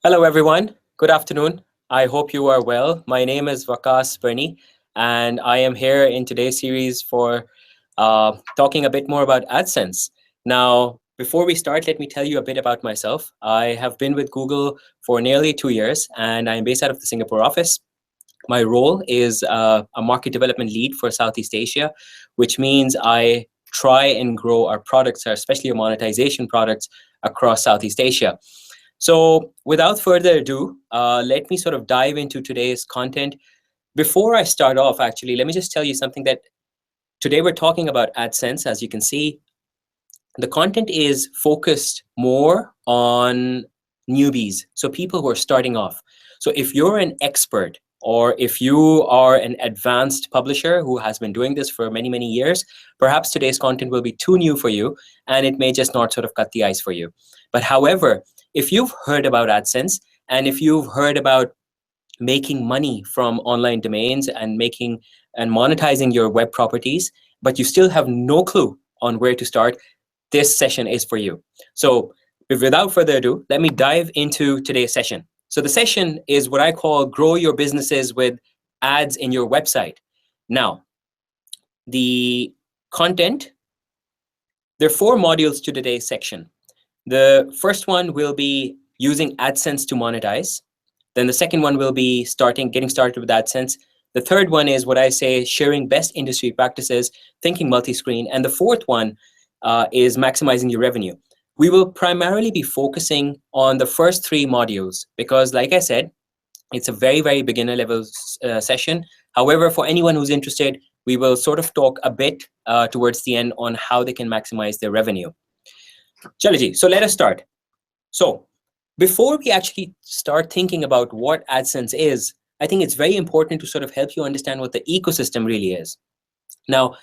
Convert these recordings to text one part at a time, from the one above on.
Hello, everyone. Good afternoon. I hope you are well. My name is Vakas Bernie, and I am here in today's series for talking a bit more about AdSense. Now, before we start, let me tell you a bit about myself. I have been with Google for nearly 2 years, and I'm based out of the Singapore office. My role is a market development lead for Southeast Asia, which means I try and grow our products, especially our monetization products, across Southeast Asia. So, without further ado, let me sort of dive into today's content. Before I start off, actually, let me just tell you something that today we're talking about AdSense. As you can see, the content is focused more on newbies, so people who are starting off. So if you're an expert or if you are an advanced publisher who has been doing this for many, many years, perhaps today's content will be too new for you and it may just not sort of cut the ice for you. But however, if you've heard about AdSense and if you've heard about making money from online domains and making and monetizing your web properties, but you still have no clue on where to start, this session is for you. So without further ado, let me dive into today's session. So the session is what I call grow your businesses with ads in your website. Now, the content, there are 4 modules to today's section. The first one will be using AdSense to monetize. Then the second one will be getting started with AdSense. The third one is what I say, sharing best industry practices, thinking multi-screen. And the fourth one is maximizing your revenue. We will primarily be focusing on the first 3 modules because, like I said, it's a very, very beginner level session. However, for anyone who's interested, we will sort of talk a bit towards the end on how they can maximize their revenue. Chalaji, so let us start. So before we actually start thinking about what AdSense is, I think it's very important to sort of help you understand what the ecosystem really is. Now,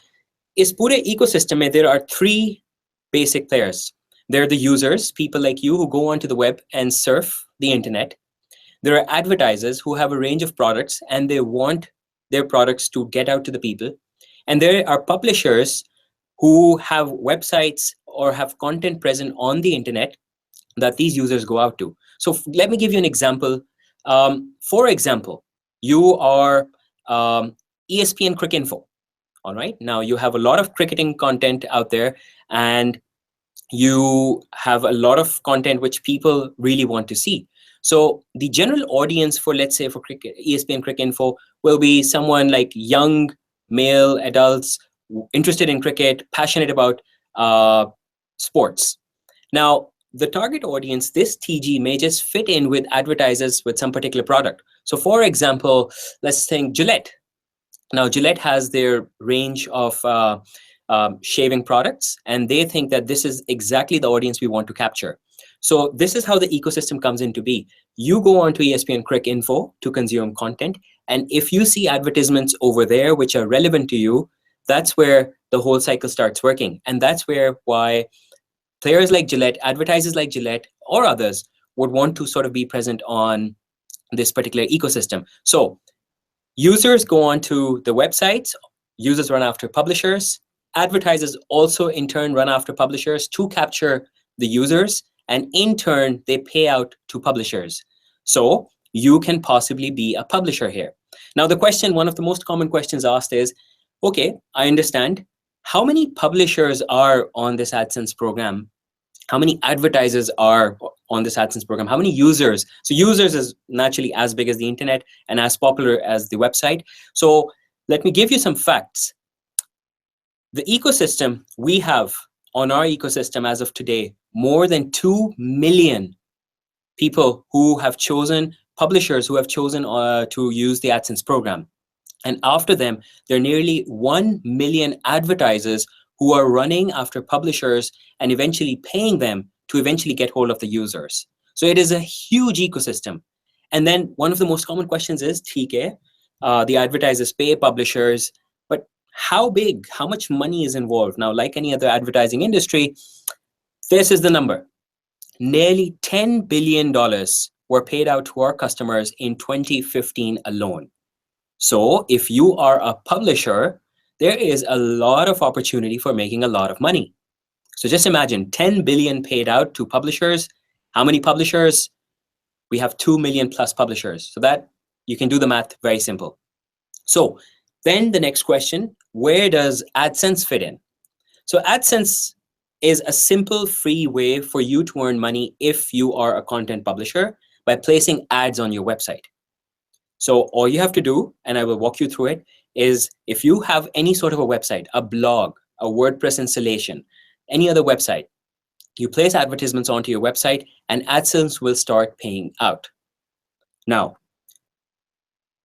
इस पूरे ecosystem में there are 3 basic players. There are the users, people like you who go onto the web and surf the internet. There are advertisers who have a range of products and they want their products to get out to the people. And there are publishers who have websites or have content present on the internet that these users go out to. So let me give you an example. For example, you are ESPN Cricinfo. All right. Now you have a lot of cricketing content out there and you have a lot of content which people really want to see. So the general audience for, let's say, for cricket, ESPN Cricinfo will be someone like young male adults interested in cricket, passionate about sports. Now, the target audience, this TG may just fit in with advertisers with some particular product. So for example, let's think Gillette. Now, Gillette has their range of shaving products, and they think that this is exactly the audience we want to capture. So this is how the ecosystem comes into be. You go on to ESPN Cricinfo to consume content, and if you see advertisements over there which are relevant to you, that's where the whole cycle starts working. And that's why players like Gillette, advertisers like Gillette, or others would want to sort of be present on this particular ecosystem. So users go on to the websites, users run after publishers, advertisers also in turn run after publishers to capture the users, and in turn, they pay out to publishers. So you can possibly be a publisher here. Now, the question, one of the most common questions asked is, okay, I understand. How many publishers are on this AdSense program? How many advertisers are on this AdSense program? How many users? So users is naturally as big as the internet and as popular as the website. So let me give you some facts. The ecosystem we have on our ecosystem as of today, more than 2 million people who have chosen, publishers who have chosen to use the AdSense program. And after them, there are nearly 1 million advertisers who are running after publishers and eventually paying them to eventually get hold of the users. So it is a huge ecosystem. And then one of the most common questions is, TK, the advertisers pay publishers, but how big, how much money is involved? Now, like any other advertising industry, this is the number. Nearly $10 billion were paid out to our customers in 2015 alone. So if you are a publisher, there is a lot of opportunity for making a lot of money. So just imagine 10 billion paid out to publishers. How many publishers? We have 2 million plus publishers. So that you can do the math, very simple. So then the next question, where does AdSense fit in? So AdSense is a simple free way for you to earn money if you are a content publisher by placing ads on your website. So all you have to do, and I will walk you through it, is if you have any sort of a website, a blog, a WordPress installation, any other website, you place advertisements onto your website and AdSense will start paying out. Now,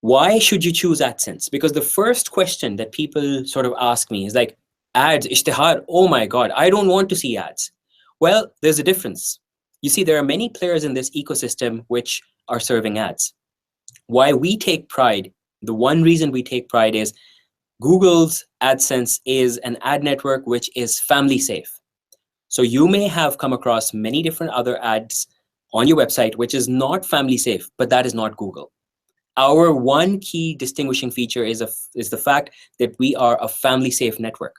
why should you choose AdSense? Because the first question that people sort of ask me is like, ads, ishtihar, oh my God, I don't want to see ads. Well, there's a difference. You see, there are many players in this ecosystem which are serving ads. Why we take pride, the one reason we take pride is Google's AdSense is an ad network which is family safe. So you may have come across many different other ads on your website which is not family safe, but that is not Google. Our one key distinguishing feature is the fact that we are a family safe network.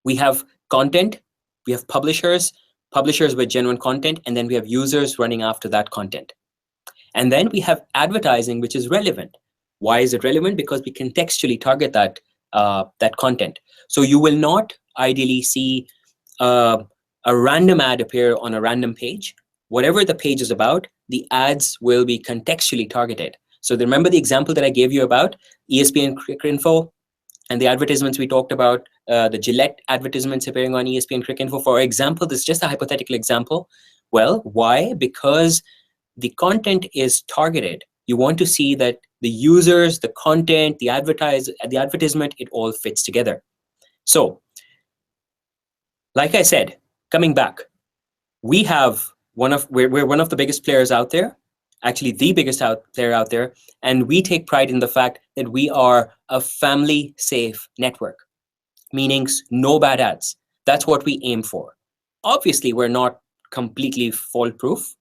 We have content, we have publishers with genuine content, and then we have users running after that content. And then we have advertising, which is relevant. Why is it relevant? Because we contextually target that content. So you will not ideally see a random ad appear on a random page. Whatever the page is about, the ads will be contextually targeted. So remember the example that I gave you about ESPN Cricinfo and the advertisements we talked about, the Gillette advertisements appearing on ESPN Cricinfo, for example. This is just a hypothetical example. Well, why? Because the content is targeted. You want to see that the users, the content, the advertisement, it all fits together. So, like I said, coming back, we're one of the biggest players out there, actually the biggest player out there, and we take pride in the fact that we are a family safe network, meaning no bad ads. That's what we aim for. Obviously, we're not completely foolproof.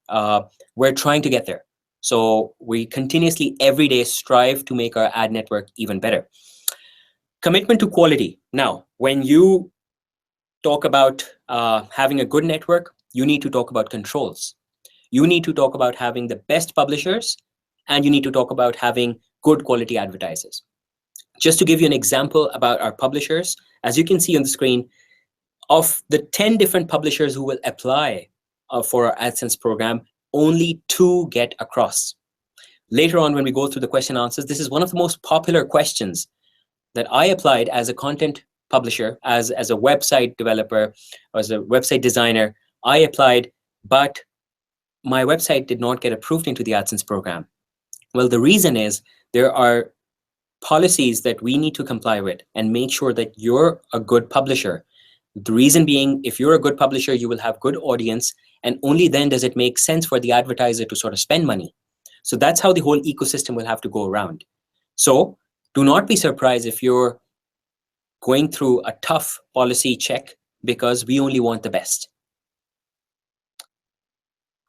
We're trying to get there. So we continuously every day strive to make our ad network even better. Commitment to quality. Now, when you talk about having a good network, you need to talk about controls. You need to talk about having the best publishers, and you need to talk about having good quality advertisers. Just to give you an example about our publishers, as you can see on the screen, of the 10 different publishers who will apply for our AdSense program, only 2 get across. Later on, when we go through the question answers, this is one of the most popular questions that I applied as a content publisher, as a website developer, or as a website designer. I applied, but my website did not get approved into the AdSense program. Well, the reason is there are policies that we need to comply with and make sure that you're a good publisher. The reason being, if you're a good publisher, you will have good audience, and only then does it make sense for the advertiser to sort of spend money. So that's how the whole ecosystem will have to go around. So do not be surprised if you're going through a tough policy check, because we only want the best.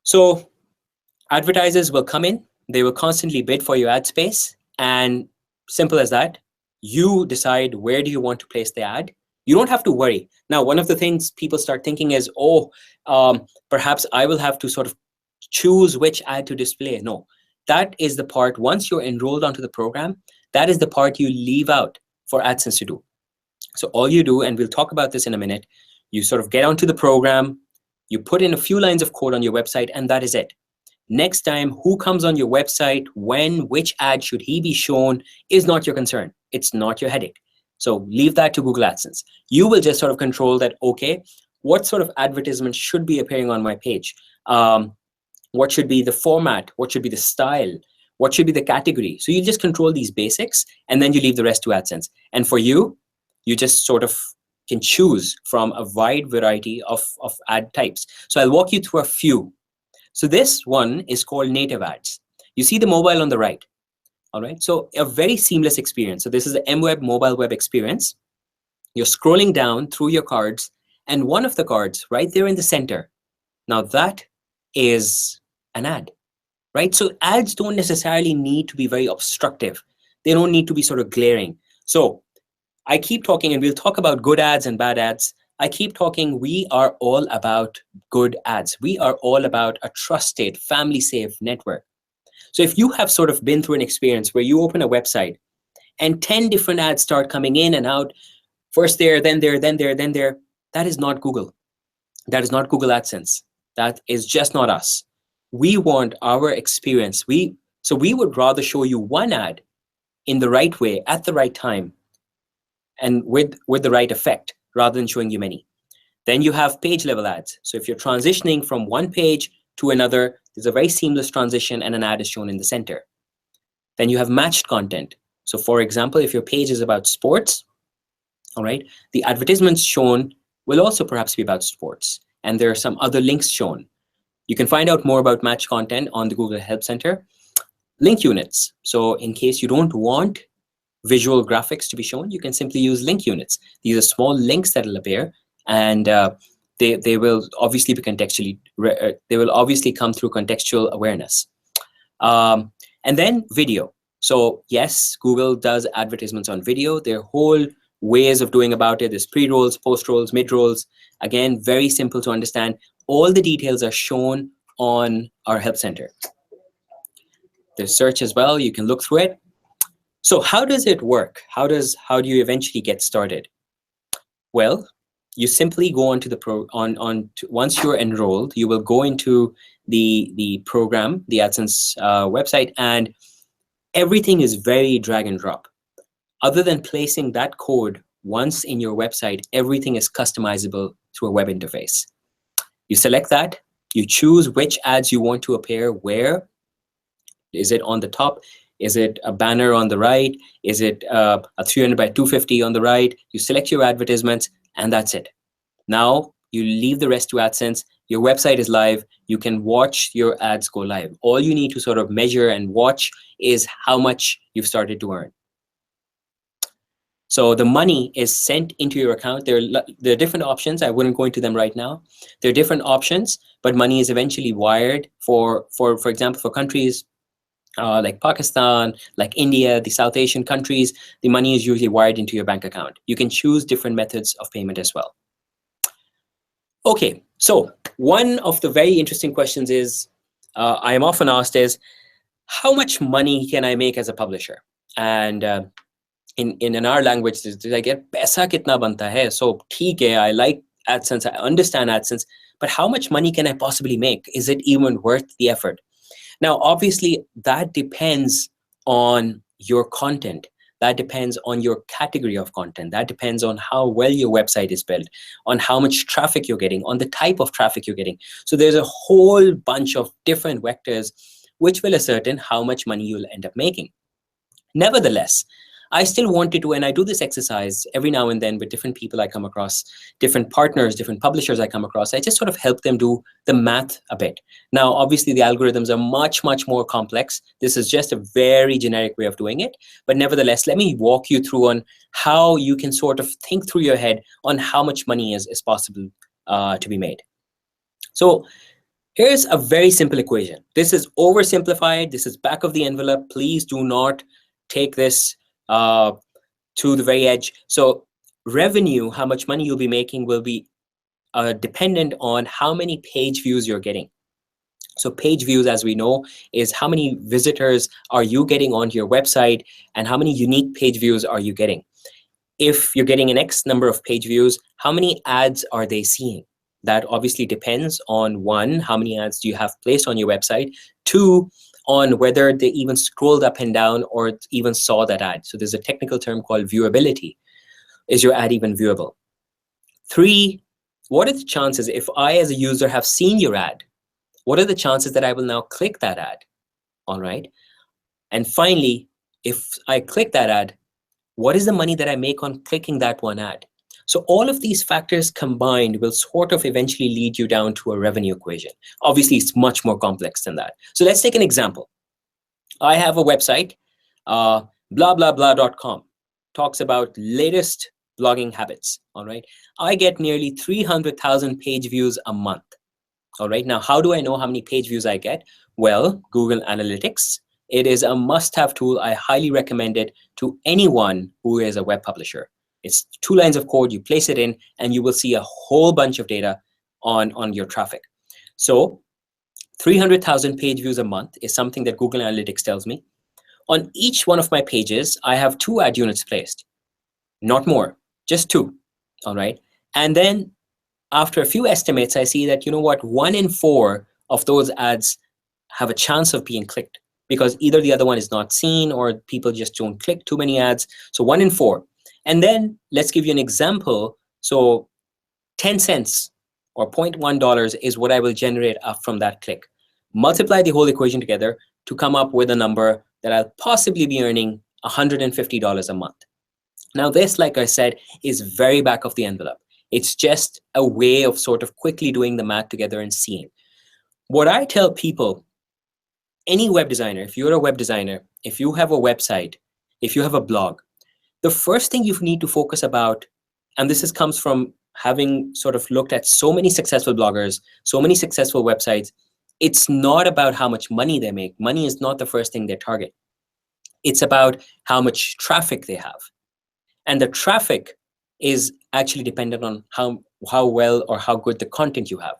So advertisers will come in, they will constantly bid for your ad space, and simple as that, you decide where do you want to place the ad. You don't have to worry. Now, one of the things people start thinking is, perhaps I will have to sort of choose which ad to display. No, that is the part, once you're enrolled onto the program, that is the part you leave out for AdSense to do. So all you do, and we'll talk about this in a minute, you sort of get onto the program, you put in a few lines of code on your website, and that is it. Next time, who comes on your website, when, which ad should he be shown is not your concern. It's not your headache. So leave that to Google AdSense. You will just sort of control that, okay, what sort of advertisement should be appearing on my page? What should be the format? What should be the style? What should be the category? So you just control these basics, and then you leave the rest to AdSense. And for you, you just sort of can choose from a wide variety of ad types. So I'll walk you through a few. So this one is called native ads. You see the mobile on the right. All right, so a very seamless experience. So this is the MWeb mobile web experience. You're scrolling down through your cards, and one of the cards right there in the center, now that is an ad, right? So ads don't necessarily need to be very obstructive. They don't need to be sort of glaring. So I keep talking, and we'll talk about good ads and bad ads. I keep talking, we are all about good ads. We are all about a trusted, family safe network. So if you have sort of been through an experience where you open a website and 10 different ads start coming in and out, first there, then there, then there, then there, that is not Google. That is not Google AdSense. That is just not us. We want our experience. So we would rather show you one ad in the right way, at the right time, and with the right effect, rather than showing you many. Then you have page level ads. So if you're transitioning from one page to another, there's a very seamless transition and an ad is shown in the center. Then you have matched content. So for example, if your page is about sports, all right, the advertisements shown will also perhaps be about sports. And there are some other links shown. You can find out more about matched content on the Google Help Center. Link units. So in case you don't want visual graphics to be shown, you can simply use link units. These are small links that will appear, and they will obviously be contextually, they will obviously come through contextual awareness. And then video. So yes, Google does advertisements on video. There are whole ways of doing about it. There's pre-rolls, post-rolls, mid-rolls. Again, very simple to understand. All the details are shown on our Help Center. There's search as well. You can look through it. So how does it work? How do you eventually get started? Well, you simply go onto the once you're enrolled, you will go into the program, the AdSense website, and everything is very drag and drop. Other than placing that code once in your website, everything is customizable through a web interface. You select that, you choose which ads you want to appear where. Is it on the top? Is it a banner on the right? Is it a 300 by 250 on the right? You select your advertisements, and that's it. Now you leave the rest to AdSense. Your website is live. You can watch your ads go live. All you need to sort of measure and watch is how much you've started to earn. So the money is sent into your account. There are different options. I wouldn't go into them right now. There are different options, but money is eventually wired for example, for countries like Pakistan, like India, the South Asian countries, the money is usually wired into your bank account. You can choose different methods of payment as well. Okay, so one of the very interesting questions is, I am often asked is, how much money can I make as a publisher? And in our language, did I get paisa kitna banta hai? So theek hai, I like AdSense, I understand AdSense, but how much money can I possibly make? Is it even worth the effort? Now, obviously, that depends on your content. That depends on your category of content. That depends on how well your website is built, on how much traffic you're getting, on the type of traffic you're getting. So there's a whole bunch of different vectors which will ascertain how much money you'll end up making. Nevertheless, I still wanted to, and I do this exercise every now and then with different people I come across, different partners, different publishers I come across. I just sort of help them do the math a bit. Now, obviously, the algorithms are much, much more complex. This is just a very generic way of doing it. But nevertheless, let me walk you through on how you can sort of think through your head on how much money is possible to be made. So here's a very simple equation. This is oversimplified. This is back of the envelope. Please do not take this to the very edge. So revenue, how much money you'll be making, will be dependent on how many page views you're getting. So page views, as we know, is how many visitors are you getting onto your website and how many unique page views are you getting. If you're getting an X number of page views, how many ads are they seeing? That obviously depends on, one, how many ads do you have placed on your website, two, on whether they even scrolled up and down or even saw that ad. So there's a technical term called viewability. Is your ad even viewable? Three, what are the chances, if I as a user have seen your ad, what are the chances that I will now click that ad? All right. And finally, if I click that ad, what is the money that I make on clicking that one ad? So all of these factors combined will sort of eventually lead you down to a revenue equation. Obviously, it's much more complex than that. So let's take an example. I have a website, blah.com, talks about latest blogging habits, all right? I get nearly 300,000 page views a month, all right? Now, how do I know how many page views I get? Well, Google Analytics. It is a must-have tool. I highly recommend it to anyone who is a web publisher. It's 2 lines of code. You place it in, and you will see a whole bunch of data on your traffic. So 300,000 page views a month is something that Google Analytics tells me. On each one of my pages, I have 2 ad units placed, not more, just 2. All right. And then after a few estimates, I see that, 1 in 4 of those ads have a chance of being clicked, because either the other one is not seen or people just don't click too many ads. So 1 in 4. And then let's give you an example. So 10 cents or $0.1 is what I will generate up from that click. Multiply the whole equation together to come up with a number that I'll possibly be earning $150 a month. Now this, like I said, is very back of the envelope. It's just a way of sort of quickly doing the math together and seeing. What I tell people, any web designer, if you're a web designer, if you have a website, if you have a blog, the first thing you need to focus about, and this comes from having sort of looked at so many successful bloggers, so many successful websites, it's not about how much money they make. Money is not the first thing they target. It's about how much traffic they have. And the traffic is actually dependent on how well or how good the content you have.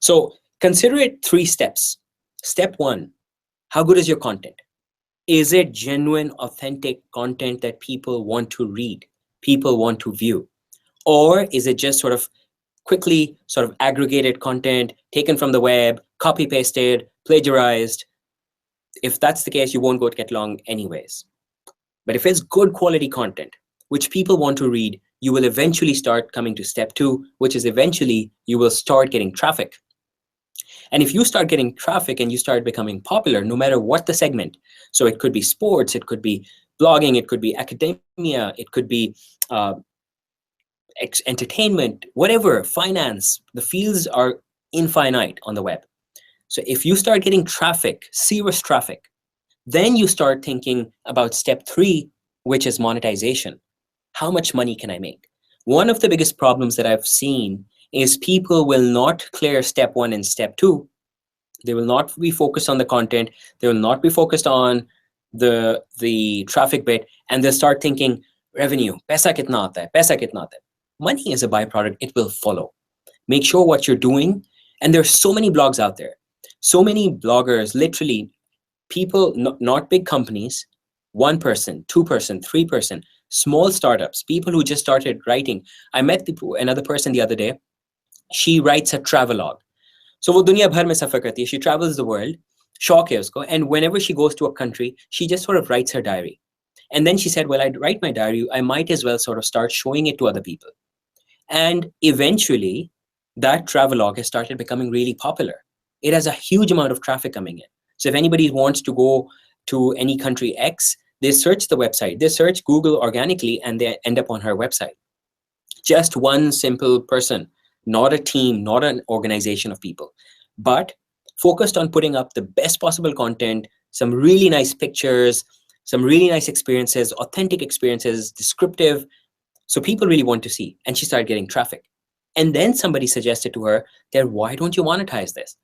So consider it 3 steps. Step 1, how good is your content? Is it genuine, authentic content that people want to read, people want to view? Or is it just sort of quickly sort of aggregated content taken from the web, copy pasted, plagiarized? If that's the case, you won't go to get long anyways. But if it's good quality content, which people want to read, you will eventually start coming to step 2, which is eventually you will start getting traffic. And if you start getting traffic and you start becoming popular, no matter what the segment, so it could be sports, it could be blogging, it could be academia, it could be entertainment, whatever, finance, the fields are infinite on the web. So if you start getting traffic, serious traffic, then you start thinking about step 3, which is monetization. How much money can I make? One of the biggest problems that I've seen is people will not clear step 1 and step 2. They will not be focused on the content. They will not be focused on the traffic bit, and they'll start thinking revenue, paisa kitna aata hai, paisa kitna aata hai. Money is a byproduct, it will follow. Make sure what you're doing, and there's so many blogs out there, so many bloggers, literally people, not big companies, 1 person, 2 person, 3 person, small startups, people who just started writing. I met another person the other day. She writes a travelogue. So वो दुनिया भर में सफर करती है. She travels the world. शौक है उसको. And whenever she goes to a country, she just sort of writes her diary. And then she said, well, I'd write my diary. I might as well sort of start showing it to other people. And eventually, that travelogue has started becoming really popular. It has a huge amount of traffic coming in. So if anybody wants to go to any country X, they search the website, they search Google organically, and they end up on her website. Just one simple person, not a team, not an organization of people, but focused on putting up the best possible content, some really nice pictures, some really nice experiences, authentic experiences, descriptive. So people really want to see. And she started getting traffic. And then somebody suggested to her that, why don't you monetize this?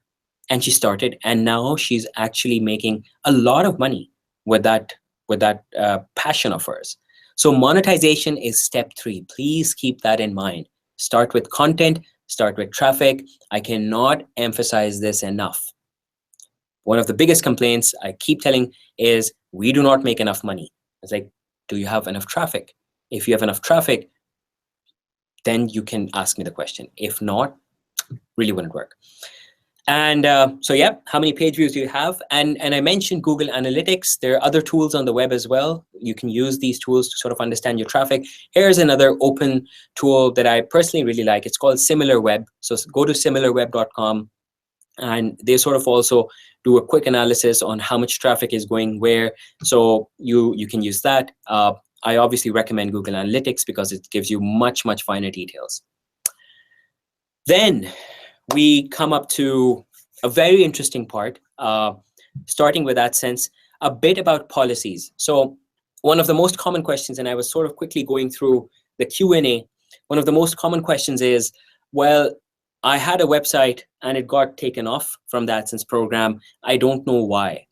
And she started, and now she's actually making a lot of money with that passion of hers. So monetization is step 3. Please keep that in mind. Start with content, start with traffic. I cannot emphasize this enough. One of the biggest complaints I keep telling is we do not make enough money. It's like, do you have enough traffic? If you have enough traffic, then you can ask me the question. If not, really wouldn't work. And so, yeah, how many page views do you have? And I mentioned Google Analytics. There are other tools on the web as well. You can use these tools to sort of understand your traffic. Here's another open tool that I personally really like. It's called SimilarWeb. So go to similarweb.com, and they sort of also do a quick analysis on how much traffic is going where. So you can use that. I obviously recommend Google Analytics because it gives you much, much finer details. Then we come up to a very interesting part, starting with AdSense, a bit about policies. So one of the most common questions, and I was sort of quickly going through the Q&A, one of the most common questions is, well, I had a website and it got taken off from the AdSense program. I don't know why.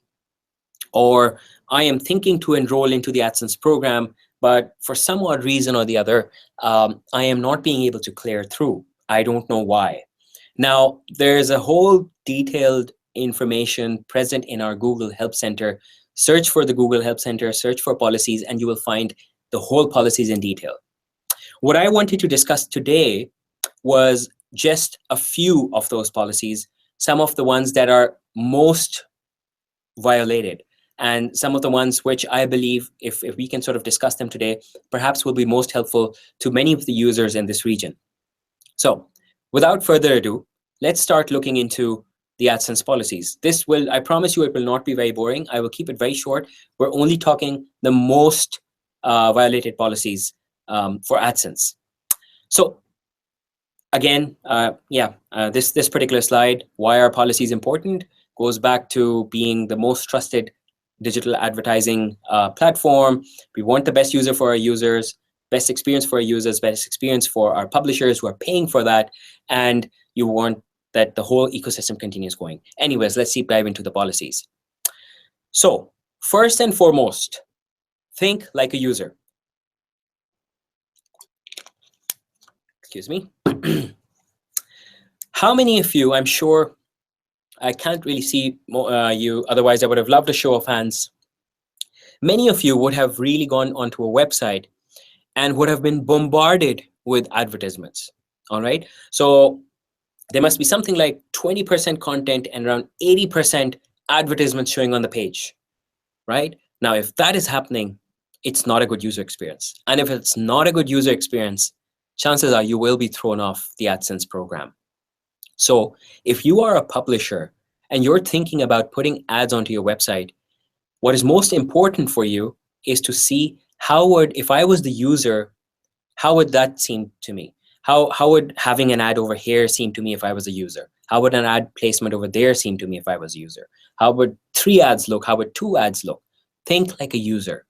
Or I am thinking to enroll into the AdSense program, but for some odd reason or the other, I am not being able to clear through. I don't know why. Now, there's a whole detailed information present in our Google Help Center. Search for the Google Help Center, search for policies, and you will find the whole policies in detail. What I wanted to discuss today was just a few of those policies, some of the ones that are most violated, and some of the ones which I believe, if we can sort of discuss them today, perhaps will be most helpful to many of the users in this region. So without further ado, let's start looking into the AdSense policies. This will, I promise you, it will not be very boring. I will keep it very short. We're only talking the most violated policies for AdSense. So again, this particular slide, why are policies important, goes back to being the most trusted digital advertising platform. We want the best user for our users, best experience for our users, best experience for our publishers who are paying for that, and you want that the whole ecosystem continues going. Anyways, let's deep dive into the policies. So first and foremost, think like a user. Excuse me. How many of you, I'm sure, I can't really see you, otherwise I would have loved a show of hands. Many of you would have really gone onto a website and would have been bombarded with advertisements, all right? So there must be something like 20% content and around 80% advertisements showing on the page, right? Now, if that is happening, it's not a good user experience. And if it's not a good user experience, chances are you will be thrown off the AdSense program. So if you are a publisher and you're thinking about putting ads onto your website, what is most important for you is to see how would, if I was the user, how would that seem to me? How would having an ad over here seem to me if I was a user? How would an ad placement over there seem to me if I was a user? How would 3 ads look? How would 2 ads look? Think like a user.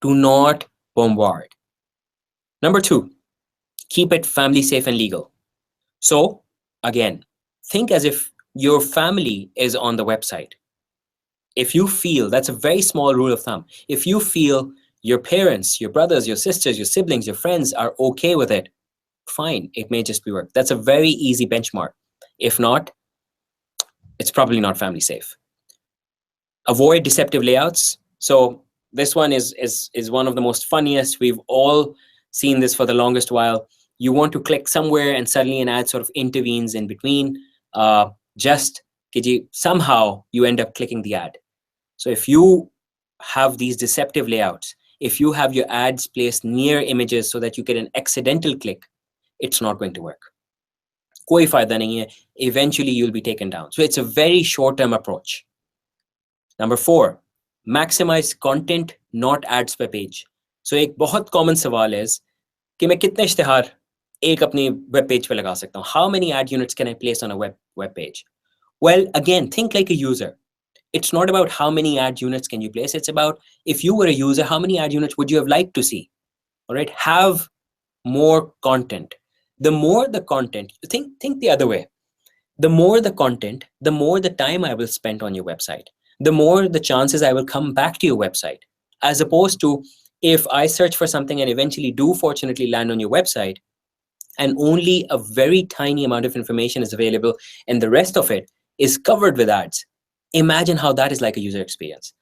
Do not bombard. Number 2, keep it family safe and legal. So again, think as if your family is on the website. If you feel, that's a very small rule of thumb, if you feel your parents, your brothers, your sisters, your siblings, your friends are okay with it, fine, it may just be work. That's a very easy benchmark. If not, it's probably not family safe. Avoid deceptive layouts. So this one is one of the most funniest. We've all seen this for the longest while. You want to click somewhere and suddenly an ad sort of intervenes in between. Somehow you end up clicking the ad. So if you have these deceptive layouts, if you have your ads placed near images so that you get an accidental click, it's not going to work. Koi fayda nahi hai. Eventually you'll be taken down. So it's a very short-term approach. Number 4, maximize content, not ads per page. So एक बहुत common सवाल is कि मैं कितने इश्तिहार एक अपनी web page पे लगा सकता हूँ? How many ad units can I place on a web page? Well, again, think like a user. It's not about how many ad units can you place. It's about, if you were a user, how many ad units would you have liked to see? All right, have more content. The more the content, think the other way. The more the content, the more the time I will spend on your website, the more the chances I will come back to your website, as opposed to if I search for something and eventually do fortunately land on your website, and only a very tiny amount of information is available and the rest of it is covered with ads. Imagine how that is like a user experience.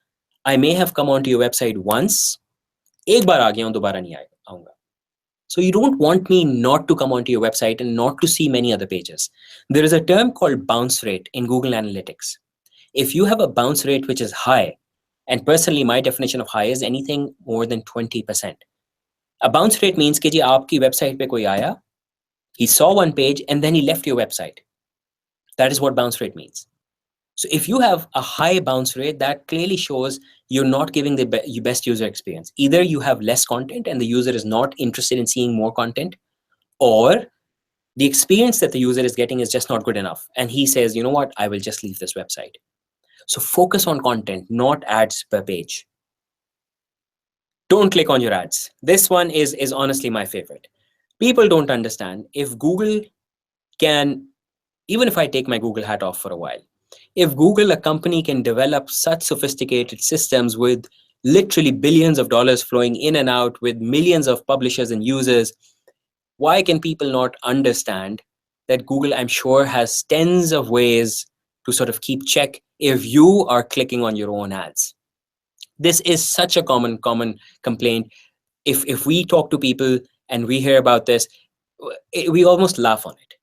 I may have come onto your website once, ek baar aa gaya hoon, dobara nahi aaunga. So you don't want me not to come onto your website and not to see many other pages. There is a term called bounce rate in Google Analytics. If you have a bounce rate which is high, and personally my definition of high is anything more than 20%. A bounce rate means कि जी आपकी website पे कोई आया, he saw one page and then he left your website. That is what bounce rate means. So if you have a high bounce rate, that clearly shows you're not giving the best user experience. Either you have less content and the user is not interested in seeing more content, or the experience that the user is getting is just not good enough. And he says, you know what, I will just leave this website. So focus on content, not ads per page. Don't click on your ads. This one is honestly my favorite. People don't understand, if Google can, even if I take my Google hat off for a while, if Google, a company, can develop such sophisticated systems with literally billions of dollars flowing in and out with millions of publishers and users. Why can people not understand that Google, I'm sure, has tens of ways to sort of keep check if you are clicking on your own ads? This is such a common complaint. If we talk to people and we hear about this, we almost laugh on it.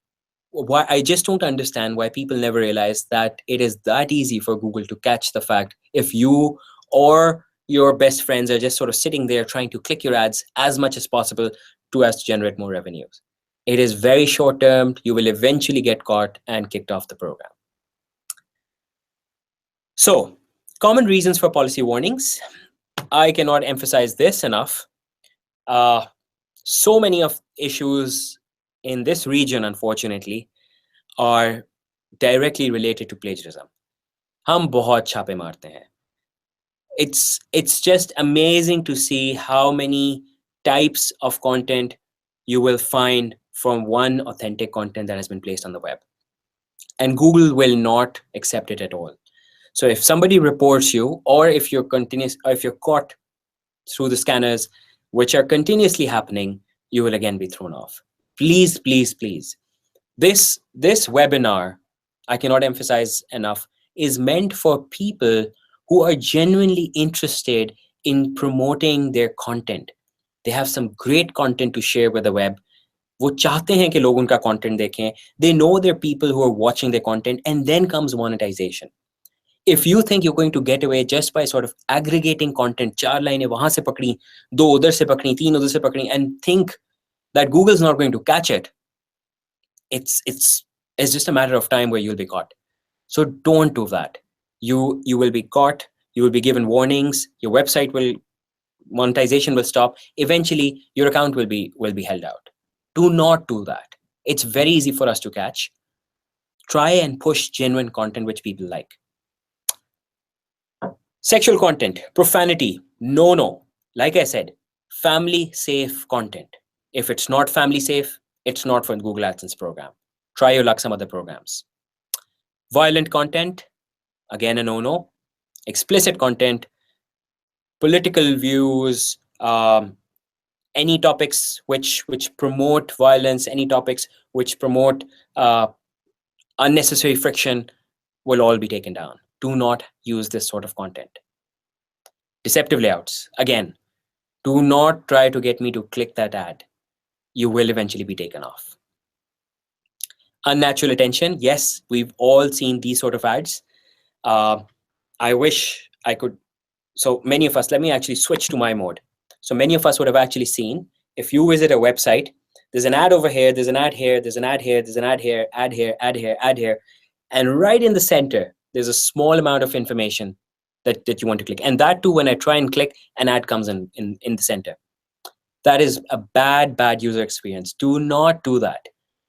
Why? I just don't understand why people never realize that it is that easy for Google to catch the fact if you or your best friends are just sort of sitting there trying to click your ads as much as possible to as to generate more revenues. It is very short term. You will eventually get caught and kicked off the program. So, common reasons for policy warnings. I cannot emphasize this enough. Uh, so many of issues in this region, unfortunately, are directly related to plagiarism. हम बहुत छापे मारते हैं. It's just amazing to see how many types of content you will find from one authentic content that has been placed on the web. And Google will not accept it at all. So if somebody reports you, or if you're caught through the scanners, which are continuously happening, you will again be thrown off. Please, please, please. This webinar, I cannot emphasize enough, is meant for people who are genuinely interested in promoting their content. They have some great content to share with the web. वो चाहते हैं कि लोग उनका content देखें. They know there are people who are watching their content, and then comes monetization. If you think you're going to get away just by sort of aggregating content, 4 लाइनें वहां से पकड़ी, 2 उधर से पकड़ी, 3 उधर से पकड़ी, and think that Google's not going to catch it, it's just a matter of time where you'll be caught. So don't do that. You will be caught. You will be given warnings. Your website monetization will stop. Eventually, your account will be held out. Do not do that. It's very easy for us to catch. Try and push genuine content which people like. Sexual content, profanity, no. Like I said, family safe content. If it's not family safe, it's not for the Google AdSense program. Try your luck some other programs. Violent content, again a no. Explicit content, political views, any topics which promote violence, any topics which promote unnecessary friction will all be taken down. Do not use this sort of content. Deceptive layouts, again, do not try to get me to click that ad. You will eventually be taken off. Unnatural attention, yes, we've all seen these sort of ads. I wish I could. So many of us, let me actually switch to my mode. So many of us would have actually seen, if you visit a website, there's an ad over here, there's an ad here, there's an ad here, there's an ad here, ad here, ad here, ad here. And right in the center, there's a small amount of information that you want to click. And that too, when I try and click, an ad comes in the center. That is a bad user experience. Do not do that.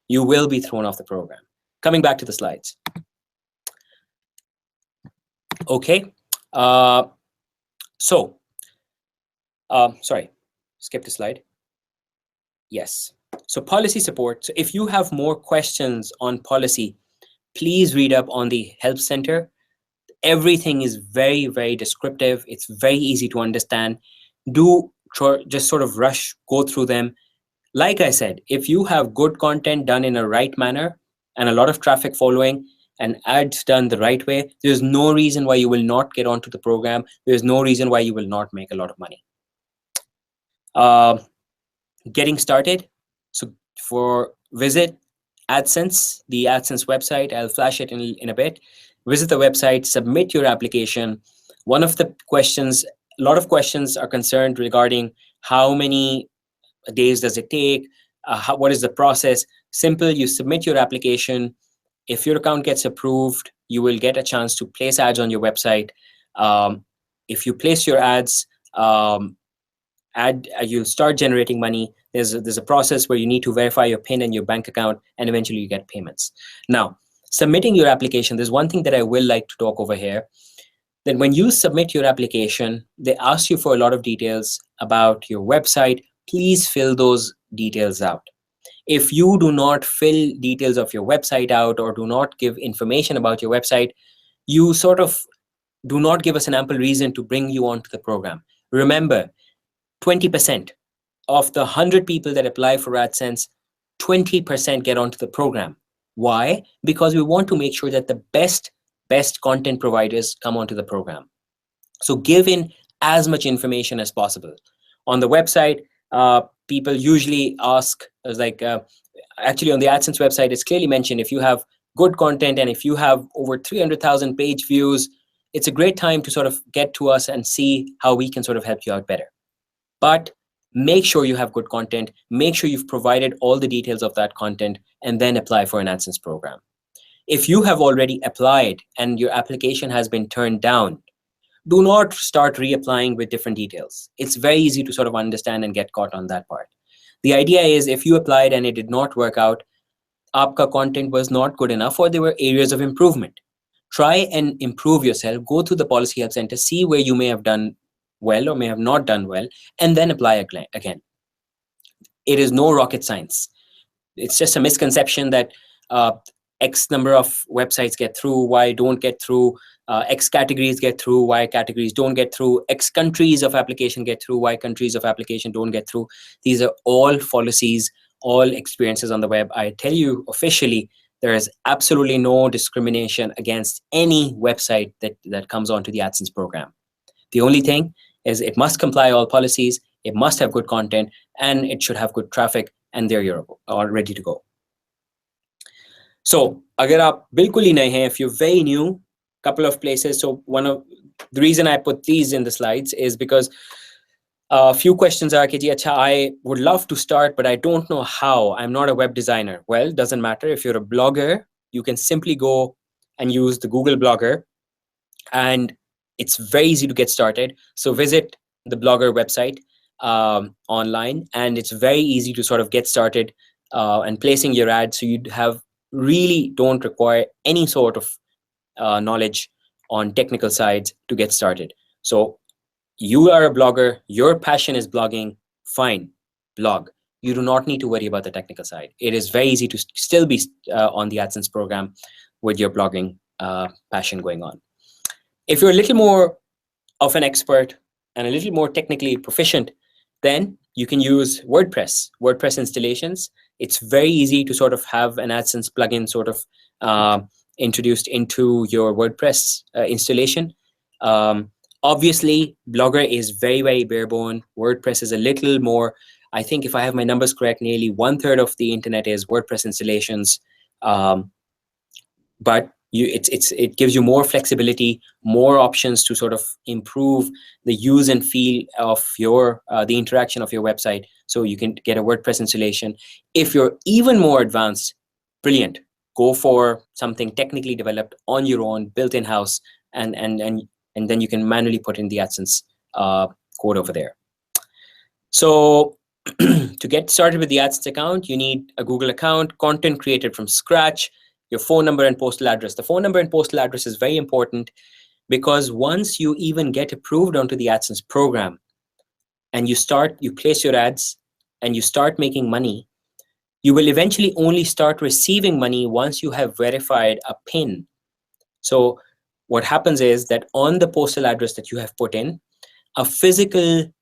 You will be thrown off the program. Coming back to the slides. Okay. Sorry, skip the slide. Yes. So policy support. So if you have more questions on policy, please read up on the Help Center. Everything is very, very descriptive. It's very easy to understand. Do just sort of go through them. Like I said, if you have good content done in a right manner and a lot of traffic following and ads done the right way, there's no reason why you will not get onto the program. There's no reason why you will not make a lot of money. Getting started. So visit AdSense, the AdSense website. I'll flash it in a bit. Visit the website, submit your application. One of the questions, a lot of questions are concerned regarding how many days does it take? What is the process? Simple, you submit your application. If your account gets approved, you will get a chance to place ads on your website. If you place your ads, you'll start generating money. There's a process where you need to verify your PIN and your bank account, and eventually you get payments. Now, submitting your application, there's one thing that I will like to talk over here. Then when you submit your application, they ask you for a lot of details about your website. Please fill those details out. If you do not fill details of your website out or do not give information about your website, you sort of do not give us an ample reason to bring you onto the program. Remember, 20% of the 100 people that apply for AdSense, 20% get onto the program. Why? Because we want to make sure that the best content providers come onto the program. So give in as much information as possible. On the website, people usually ask, actually on the AdSense website, it's clearly mentioned if you have good content and if you have over 300,000 page views, it's a great time to sort of get to us and see how we can sort of help you out better. But make sure you have good content, make sure you've provided all the details of that content, and then apply for an AdSense program. If you have already applied and your application has been turned down, do not start reapplying with different details. It's very easy to sort of understand and get caught on that part. The idea is if you applied and it did not work out, aapka content was not good enough or there were areas of improvement. Try and improve yourself, go to the Policy Help Center, see where you may have done well or may have not done well, and then apply again. It is no rocket science. It's just a misconception that X number of websites get through, Y don't get through, X categories get through, Y categories don't get through, X countries of application get through, Y countries of application don't get through. These are all fallacies, all experiences on the web. I tell you officially, there is absolutely no discrimination against any website that comes onto the AdSense program. The only thing is it must comply all policies, it must have good content, and it should have good traffic, and there you're all ready to go. So, agar aap bilkul hi nahi hain, if you're very new, couple of places. So one of the reason I put these in the slides is because a few questions are, I would love to start, but I don't know how. I'm not a web designer. Well, doesn't matter. If you're a blogger, you can simply go and use the Google Blogger, and it's very easy to get started. So visit the Blogger website online, and it's very easy to sort of get started and placing your ad. So you really don't require any sort of knowledge on technical sides to get started. So you are a blogger, your passion is blogging, fine, blog. You do not need to worry about the technical side. It is very easy to still be on the AdSense program with your blogging passion going on. If you're a little more of an expert and a little more technically proficient, then you can use WordPress installations. It's very easy to sort of have an AdSense plugin sort of introduced into your WordPress installation. Obviously, Blogger is very, very bare bone. WordPress is a little more, I think if I have my numbers correct, nearly 1/3 of the internet is WordPress installations. But it gives you more flexibility, more options to sort of improve the use and feel of your the interaction of your website. So you can get a WordPress installation. If you're even more advanced, brilliant. Go for something technically developed on your own, built in-house, and then you can manually put in the AdSense code over there. So to get started with the AdSense account, you need a Google account, content created from scratch, your phone number and postal address. The phone number and postal address is very important because once you even get approved onto the AdSense program and you place your ads and you start making money, you will eventually only start receiving money once you have verified a PIN. So what happens is that on the postal address that you have put in, a physical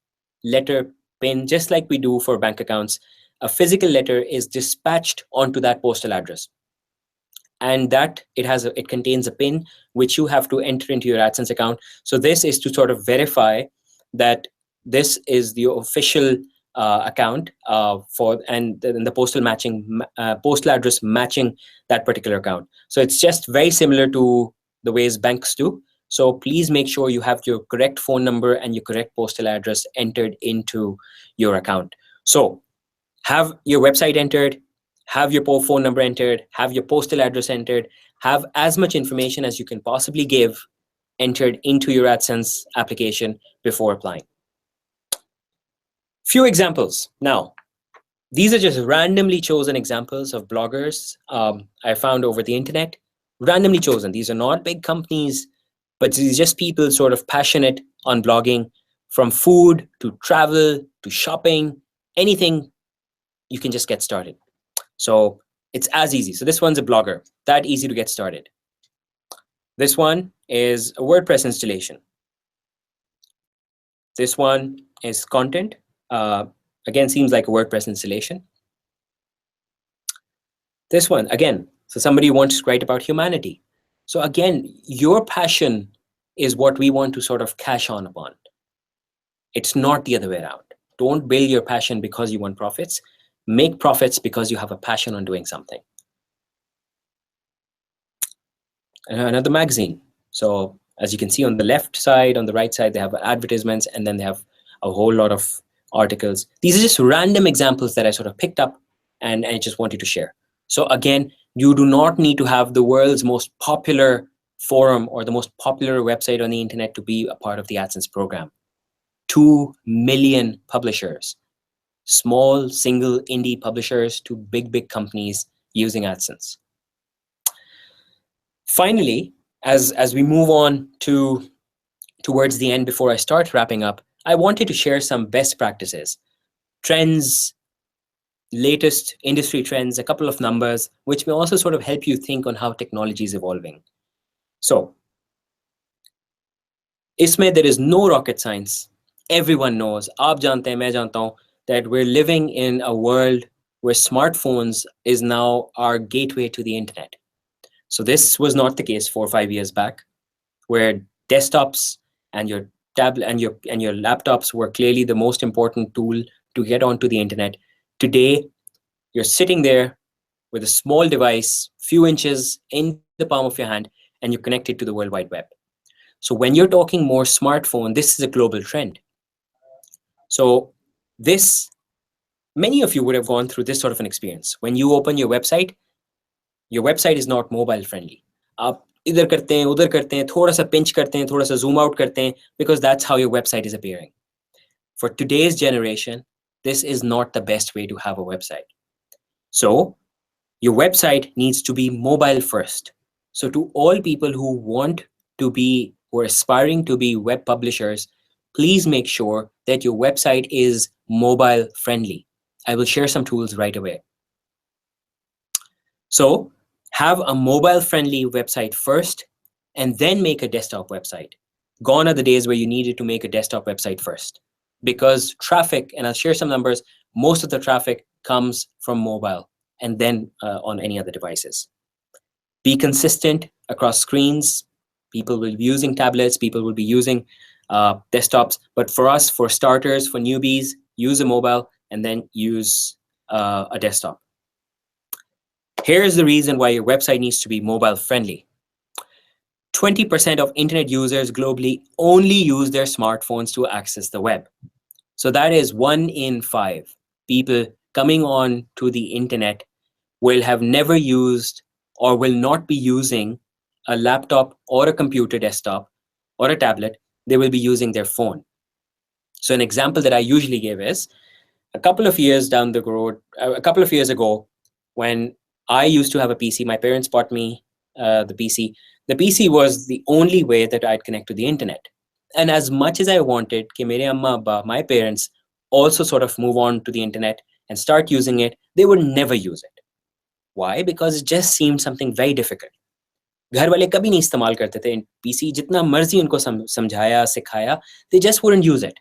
letter PIN, just like we do for bank accounts, a physical letter is dispatched onto that postal address. And that it contains a PIN which you have to enter into your AdSense account. So this is to sort of verify that this is the official account and the postal address matching that particular account. So it's just very similar to the ways banks do. So please make sure you have your correct phone number and your correct postal address entered into your account. So have your website entered, have your phone number entered, have your postal address entered, have as much information as you can possibly give entered into your AdSense application before applying. Few examples. Now, these are just randomly chosen examples of bloggers I found over the internet. Randomly chosen. These are not big companies, but these are just people sort of passionate on blogging, from food to travel to shopping, anything, you can just get started. So it's as easy. So this one's a blogger, that easy to get started. This one is a WordPress installation. This one is content. Uh, Again, seems like a WordPress installation. This one, again, so somebody wants to write about humanity. So again, your passion is what we want to sort of cash on upon. It's not the other way around. Don't build your passion because you want profits. Make profits because you have a passion on doing something. Another magazine. So as you can see on the left side, on the right side, they have advertisements, and then they have a whole lot of articles. These are just random examples that I sort of picked up and I just wanted to share. So again, you do not need to have the world's most popular forum or the most popular website on the internet to be a part of the AdSense program. 2 million publishers, small single indie publishers to big companies using AdSense. Finally, as we move on towards the end, before I start wrapping up, I wanted to share some best practices, trends, latest industry trends, a couple of numbers, which may also sort of help you think on how technology is evolving. So, इसमें there is no rocket science. Everyone knows, आप जानते हैं, मैं जानता हूँ, that we're living in a world where smartphones is now our gateway to the internet. So this was not the case 4 or 5 years back, where desktops and your tablet and your laptops were clearly the most important tool to get onto the internet. Today, you're sitting there with a small device, few inches in the palm of your hand, and you're connected to the World Wide Web. So when you're talking more smartphone, this is a global trend. So this, many of you would have gone through this sort of an experience. When you open your website is not mobile friendly. आप इधर करते हैं, उधर करते हैं, थोड़ा सा pinch करते हैं, थोड़ा सा zoom out करते हैं, because that's how your website is appearing. For today's generation, this is not the best way to have a website. So your website needs to be mobile first. So to all people who are aspiring to be web publishers, please make sure that your website is mobile friendly. I will share some tools right away. So have a mobile friendly website first and then make a desktop website. Gone are the days where you needed to make a desktop website first, because traffic, and I'll share some numbers, most of the traffic comes from mobile and then on any other devices. Be consistent across screens. People will be using tablets, people will be using desktops, but for us, for starters, for newbies, use a mobile and then use a desktop. Here's the reason why your website needs to be mobile friendly. 20% of internet users globally only use their smartphones to access the web. So that is 1 in 5 people coming on to the internet will have never used or will not be using a laptop or a computer desktop or a tablet. They will be using their phone. So an example that I usually give is a couple of years down the road, a couple of years ago, when I used to have a PC, my parents bought me the PC. The PC was the only way that I'd connect to the internet. And as much as I wanted, कि मेरे अम्मा अब्बा, my parents also sort of move on to the internet and start using it, they would never use it. Why? Because it just seemed something very difficult. घर वाले कभी नहीं इस्तेमाल करते थे PC, जितना मर्जी उनको समझाया, सिखाया, they just wouldn't use it.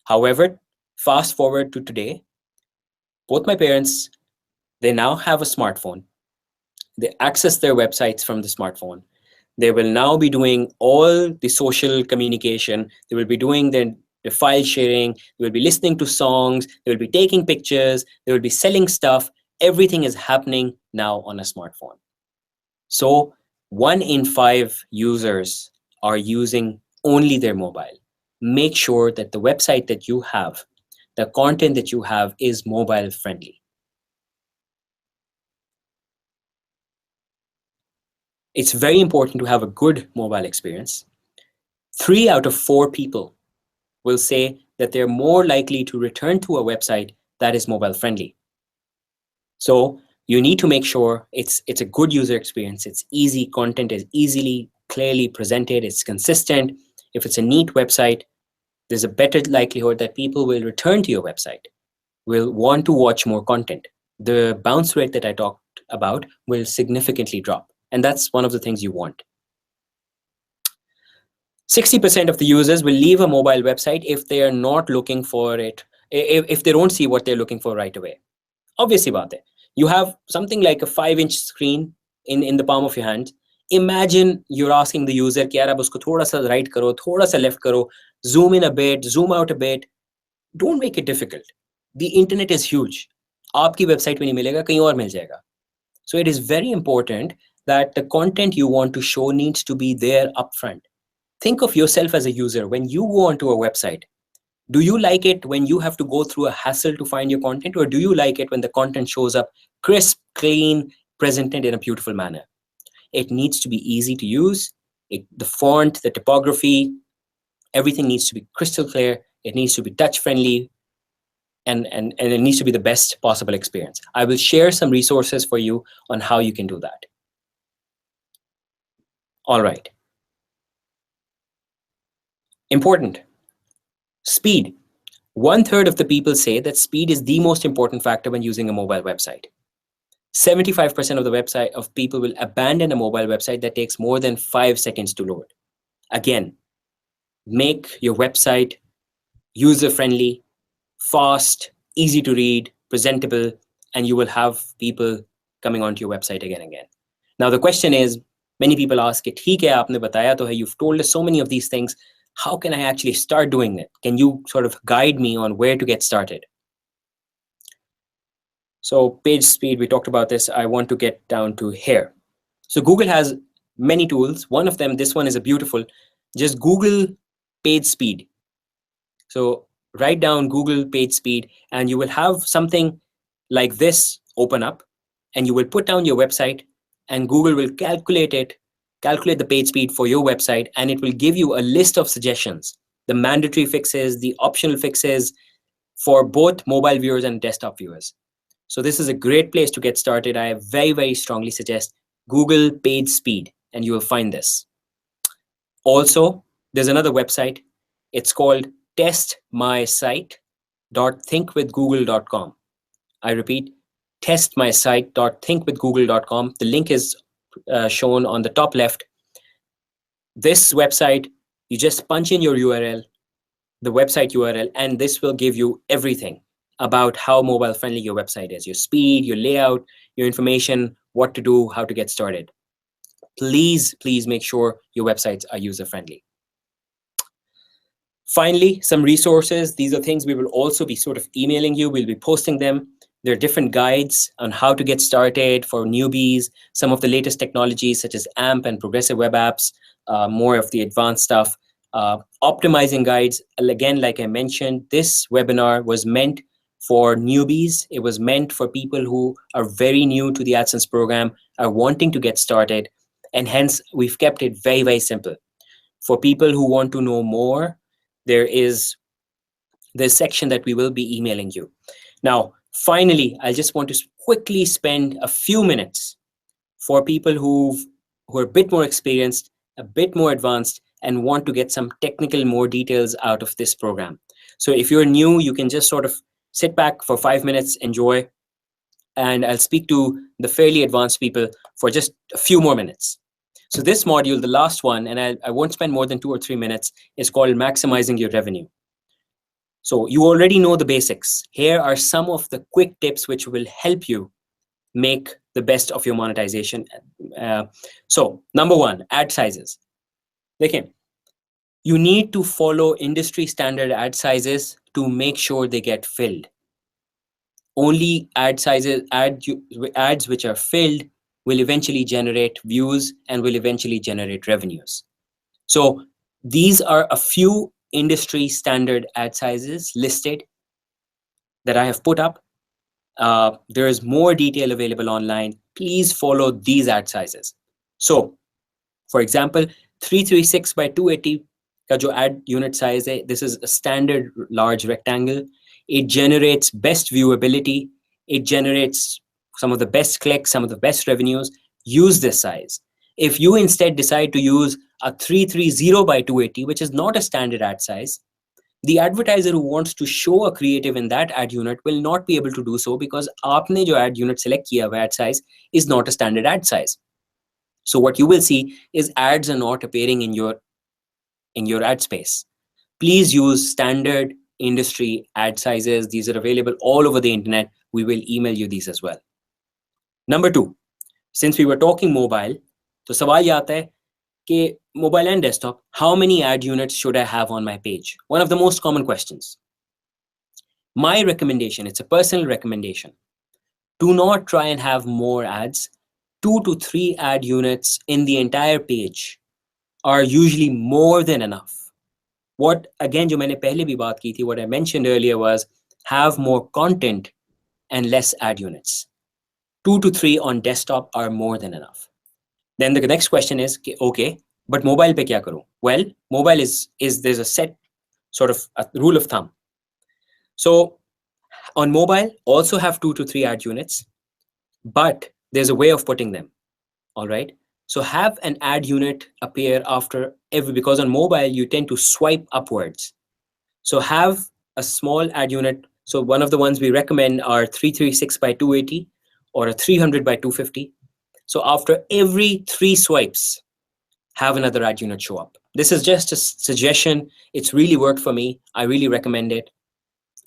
However, fast forward to today, both my parents, they now have a smartphone. They access their websites from the smartphone. They will now be doing all the social communication. They will be doing the file sharing. They will be listening to songs. They will be taking pictures. They will be selling stuff. Everything is happening now on a smartphone. So 1 in 5 users are using only their mobile. Make sure that the website that you have, the content that you have, is mobile friendly. It's very important to have a good mobile experience. 3 out of 4 people will say that they're more likely to return to a website that is mobile friendly. So you need to make sure it's a good user experience. It's easy, content is easily, clearly presented, it's consistent. If it's a neat website, there's a better likelihood that people will return to your website, will want to watch more content. The bounce rate that I talked about will significantly drop. And that's one of the things you want. 60% of the users will leave a mobile website if they are not looking for it, if they don't see what they're looking for right away. Obviously बात है. You have something like a 5-inch screen in the palm of your hand. Imagine you're asking the user कि यार अब उसको थोड़ा सा right करो, थोड़ा सा left करो, zoom in a bit, zoom out a bit. Don't make it difficult. The internet is huge. आपकी website में नहीं मिलेगा, कहीं और मिल जाएगा. So it is very important that the content you want to show needs to be there upfront. Think of yourself as a user. When you go onto a website, do you like it when you have to go through a hassle to find your content, or do you like it when the content shows up crisp, clean, presented in a beautiful manner? It needs to be easy to use. The font, the typography, everything needs to be crystal clear. It needs to be touch friendly, and it needs to be the best possible experience. I will share some resources for you on how you can do that. All right. Important. Speed. 1/3 of the people say that speed is the most important factor when using a mobile website. 75% of the website of people will abandon a mobile website that takes more than 5 seconds to load. Again, make your website user-friendly, fast, easy to read, presentable, and you will have people coming onto your website again and again. Now the question is, many people ask it, ठीक है आपने बताया तो है, you've told us so many of these things, how can I actually start doing it? Can you sort of guide me on where to get started? So page speed, we talked about this. I want to get down to here. So Google has many tools. One of them, this one is a beautiful, just Google page speed. So write down Google page speed and you will have something like this open up, and you will put down your website and Google will calculate the page speed for your website, and it will give you a list of suggestions, the mandatory fixes, the optional fixes for both mobile viewers and desktop viewers. So this is a great place to get started. I very, very strongly suggest Google page speed, and you will find this. Also, there's another website. It's called testmysite.thinkwithgoogle.com. I repeat, testmysite.thinkwithgoogle.com. The link is shown on the top left. This website, you just punch in your URL, the website URL, and this will give you everything about how mobile friendly your website is, your speed, your layout, your information, what to do, how to get started. Please make sure your websites are user friendly. Finally, some resources. These are things we will also be sort of emailing you. We'll be posting them. There are different guides on how to get started for newbies, some of the latest technologies such as AMP and progressive web apps, more of the advanced stuff, optimizing guides. Again, like I mentioned, this webinar was meant for newbies. It was meant for people who are very new to the AdSense program, are wanting to get started, and hence we've kept it very, very simple. For people who want to know more, there's section that we will be emailing you. Now, finally, I just want to quickly spend a few minutes for people who are a bit more experienced, a bit more advanced, and want to get some technical more details out of this program. So if you're new, you can just sort of sit back for 5 minutes, enjoy, and I'll speak to the fairly advanced people for just a few more minutes. So this module, the last one, and I won't spend more than 2 or 3 minutes, is called maximizing your revenue. So you already know the basics. Here are some of the quick tips which will help you make the best of your monetization. So number 1, ad sizes. Again, you need to follow industry standard ad sizes to make sure they get filled. Only ads which are filled will eventually generate views and will eventually generate revenues. So these are a few industry standard ad sizes listed that I have put up. There is more detail available online. Please follow these ad sizes. So, for example, 336 by 280 ka jo ad unit size hai, this is a standard large rectangle. It generates best viewability. It generates some of the best clicks, some of the best revenues. Use this size. If you instead decide to use a 330 by 280, which is not a standard ad size, the advertiser who wants to show a creative in that ad unit will not be able to do so because aapne jo ad unit select kiya hua ad size is not a standard ad size. So what you will see is ads are not appearing in your in your ad space. Please use standard industry ad sizes. These are available all over the internet. We will email you these as well. Number two, since we were talking mobile, तो सवाल ये आता है कि mobile and desktop, how many ad units should I have on my page? One of the most common questions. My recommendation, it's a personal recommendation, do not try and have more ads. 2 to 3 ad units in the entire page are usually more than enough. What again, जो मैंने पहले भी बात की थी, what I mentioned earlier was have more content and less ad units. 2 to 3 on desktop are more than enough. Then the next question is, okay, but mobile pe kya karu? Well, mobile is there's a set sort of a rule of thumb. So on mobile, also have 2 to 3 ad units, but there's a way of putting them. All right. So have an ad unit appear after every, because on mobile you tend to swipe upwards. So have a small ad unit. So one of the ones we recommend are 336 by 280 or a 300 by 250. So after every 3 swipes, have another ad unit show up. This is just a suggestion. It's really worked for me. I really recommend it.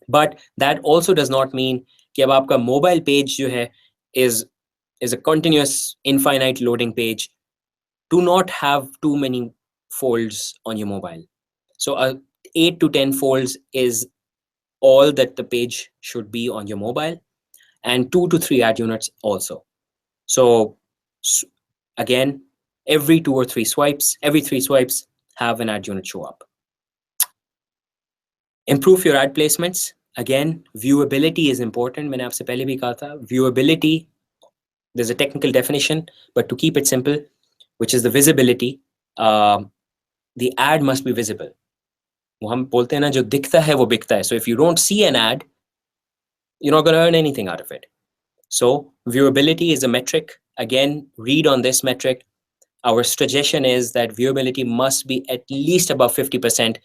But that also does not mean कि अब आपका mobile page जो है is a continuous infinite loading page. Do not have too many folds on your mobile. So 8 to 10 folds is all that the page should be on your mobile, and 2 to 3 ad units also. So again, every 2 or 3 swipes, every 3 swipes, have an ad unit show up. Improve your ad placements. Again, viewability is important. मैंने आपसे पहले भी कहा था, viewability, there's a technical definition, but to keep it simple, which is the visibility, the ad must be visible. वो हम बोलते हैं ना, जो दिखता है वो बिकता है. So if you don't see an ad, you're not going to earn anything out of it. So viewability is a metric. Again, read on this metric. Our suggestion is that viewability must be at least above 50%,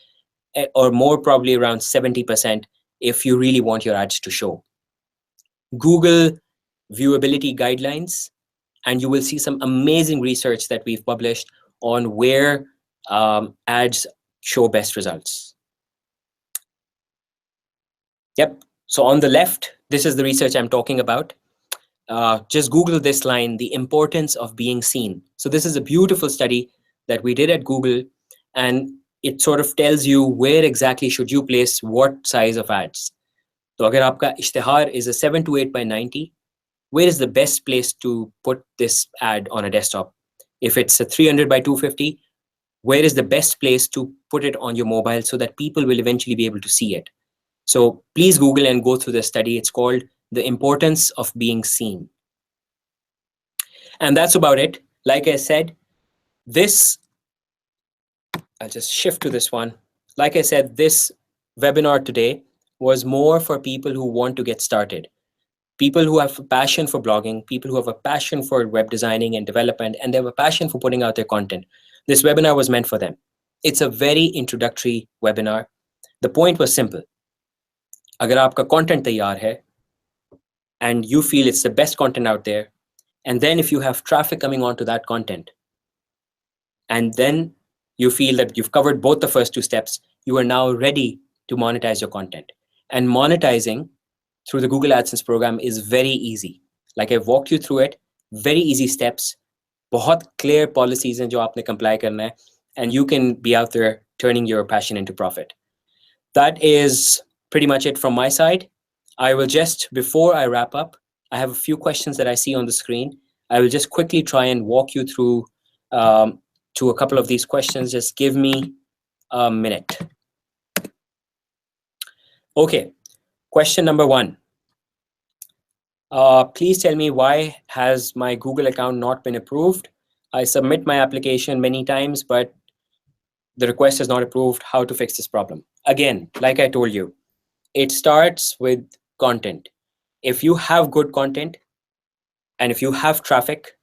or more probably around 70% if you really want your ads to show. Google viewability guidelines, and you will see some amazing research that we've published on where ads show best results. Yep. So on the left, this is the research I'm talking about. Just Google this line, the importance of being seen. So this is a beautiful study that we did at Google, and it sort of tells you where exactly should you place what size of ads. So agar aapka ishtihar is a 7 to 8 by 90, where is the best place to put this ad on a desktop? If it's a 300 by 250, where is the best place to put it on your mobile so that people will eventually be able to see it? So please Google and go through the study. It's called The Importance of Being Seen. And that's about it. Like I said, I'll just shift to this one. Like I said, this webinar today was more for people who want to get started. People who have a passion for blogging, people who have a passion for web designing and development, and they have a passion for putting out their content. This webinar was meant for them. It's a very introductory webinar. The point was simple. Agar aapka content taiyar hai, and you feel it's the best content out there, and then if you have traffic coming onto that content, and then you feel that you've covered both the first 2 steps, you are now ready to monetize your content. And monetizing through the Google AdSense program is very easy. Like I've walked you through it, very easy steps, बहुत clear policies हैं जो आपने comply करना है, and you can be out there turning your passion into profit. That is pretty much it from my side. I will just, before I wrap up, I have a few questions that I see on the screen. I will just quickly try and walk you through to a couple of these questions. Just give me a minute. Okay, question number 1. Please tell me, why has my Google account not been approved? I submit my application many times, but the request is not approved. How to fix this problem? Again, like I told you, it starts with content. If you have good content, and if you have traffic,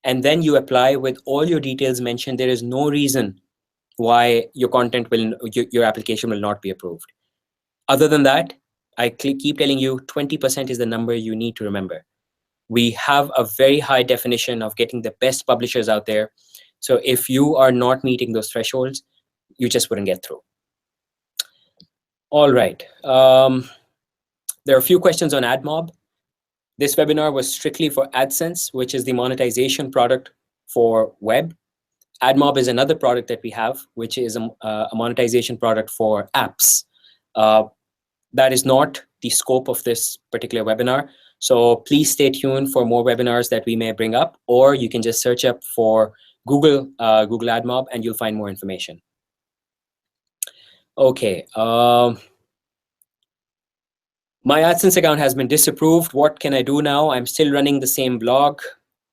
and then you apply with all your details mentioned, there is no reason why your content will, your application will not be approved. Other than that, I keep telling you, 20% is the number you need to remember. We have a very high definition of getting the best publishers out there. So if you are not meeting those thresholds, you just wouldn't get through. All right. There are a few questions on AdMob. This webinar was strictly for AdSense, which is the monetization product for web. AdMob is another product that we have, which is a monetization product for apps. That is not the scope of this particular webinar. So please stay tuned for more webinars that we may bring up, or you can just search up for Google AdMob and you'll find more information. Okay. My AdSense account has been disapproved. What can I do now? I'm still running the same blog.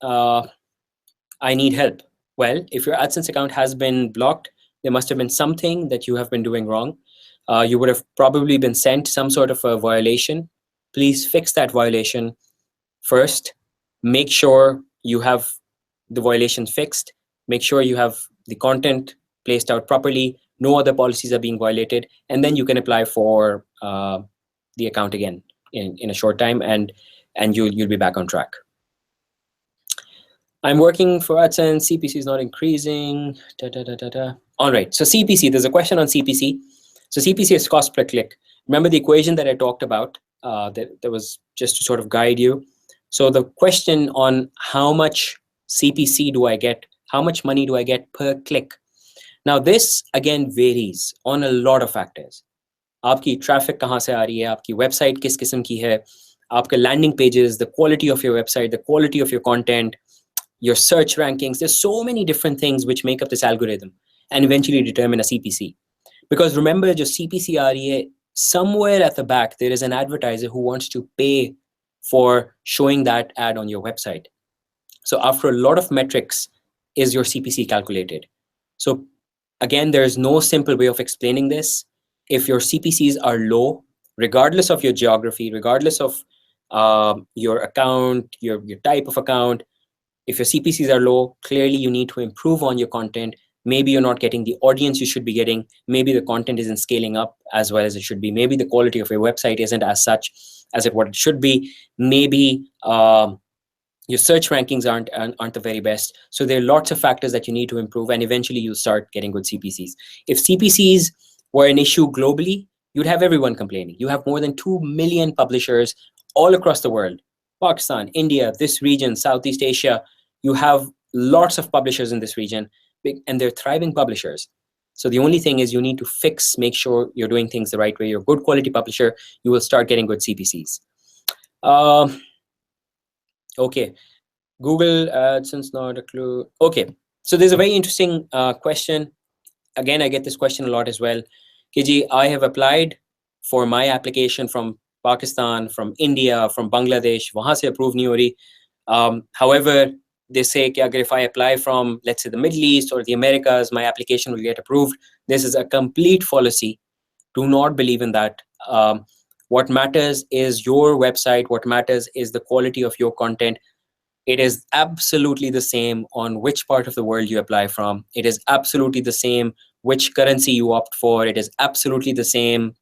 I need help. Well, if your AdSense account has been blocked, there must have been something that you have been doing wrong. You would have probably been sent some sort of a violation. Please fix that violation first. Make sure you have the violation fixed. Make sure you have the content placed out properly. No other policies are being violated. And then you can apply for the account again in a short time, and you'll be back on track. I'm working for AdSense. CPC is not increasing. All right. So CPC, there's a question on CPC. So CPC is cost per click. Remember the equation that I talked about? That was just to sort of guide you. So the question on how much CPC do I get? How much money do I get per click? Now this again varies on a lot of factors. आपकी traffic कहाँ से आ रही है? आपकी website किस किस्म की है? आपके landing pages, the quality of your website, the quality of your content, your search rankings. There's so many different things which make up this algorithm and eventually determine a CPC. Because remember, जो CPC आ रही है, somewhere at the back, there is an advertiser who wants to pay for showing that ad on your website. So after a lot of metrics is your CPC calculated. So again, there's no simple way of explaining this. If your CPCs are low, regardless of your geography, regardless of your account, your type of account, if your CPCs are low, clearly you need to improve on your content. Maybe you're not getting the audience you should be getting. Maybe the content isn't scaling up as well as it should be. Maybe the quality of your website isn't as such as what it should be. Maybe your search rankings aren't the very best. So there are lots of factors that you need to improve, and eventually you'll start getting good CPCs. If CPCs were an issue globally, you'd have everyone complaining. You have more than 2 million publishers all across the world. Pakistan, India, this region, Southeast Asia. You have lots of publishers in this region, and they're thriving publishers. So the only thing is you need to make sure you're doing things the right way. You're a good quality publisher, you will start getting good CPCs. Okay, Google AdSense, not a clue. Okay, so there's a very interesting question. Again, I get this question a lot as well. Kiji, I have applied for my application from Pakistan, from India, from Bangladesh. वहाँ से approve नहीं हो रही. However, they say that if I apply from, let's say, the Middle East or the Americas, my application will get approved. This is a complete fallacy. Do not believe in that. What matters is your website. What matters is the quality of your content. It is absolutely the same on which part of the world you apply from. It is absolutely the same which currency you opt for. It is absolutely the same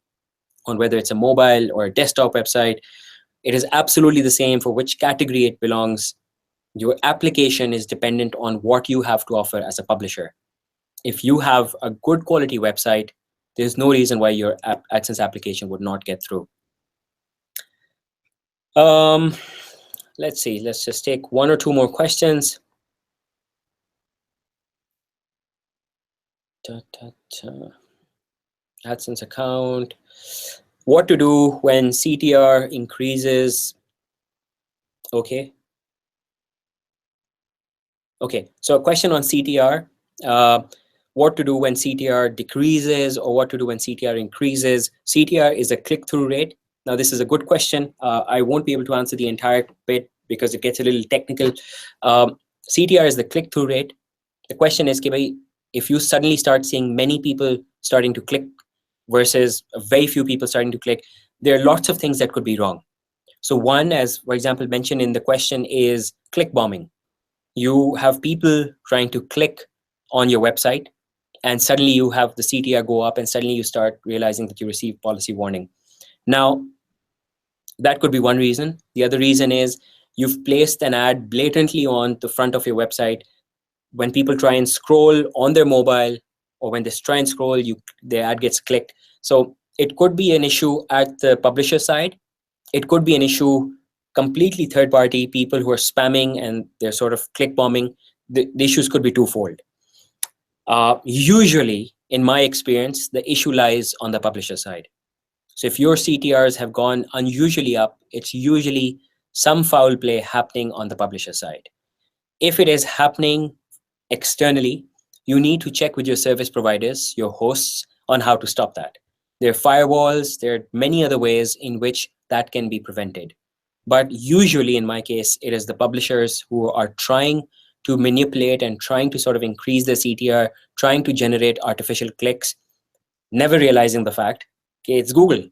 on whether it's a mobile or a desktop website. It is absolutely the same for which category it belongs. Your application is dependent on what you have to offer as a publisher. If you have a good quality website, there's no reason why your AdSense application would not get through. Let's see, let's just take one or two more questions. AdSense account. What to do when CTR increases? Okay. Okay, so a question on CTR. What to do when CTR decreases, or what to do when CTR increases? CTR is a click-through rate. Now, this is a good question. I won't be able to answer the entire bit because it gets a little technical. CTR is the click-through rate. The question is, if you suddenly start seeing many people starting to click versus very few people starting to click, there are lots of things that could be wrong. So one, as for example mentioned in the question, is click bombing. You have people trying to click on your website, and suddenly you have the CTR go up, and suddenly you start realizing that you receive policy warning. Now, that could be one reason. The other reason is you've placed an ad blatantly on the front of your website. When people try and scroll on their mobile, or when they try and scroll, the ad gets clicked. So it could be an issue at the publisher side. It could be an issue completely third party, people who are spamming and they're sort of click bombing. The issues could be twofold. Usually, in my experience, the issue lies on the publisher side. So if your CTRs have gone unusually up, it's usually some foul play happening on the publisher side. If it is happening externally, you need to check with your service providers, your hosts, on how to stop that. There are firewalls, there are many other ways in which that can be prevented. But usually, in my case, it is the publishers who are trying to manipulate and trying to sort of increase the CTR, trying to generate artificial clicks, never realizing the fact, okay, it's Google.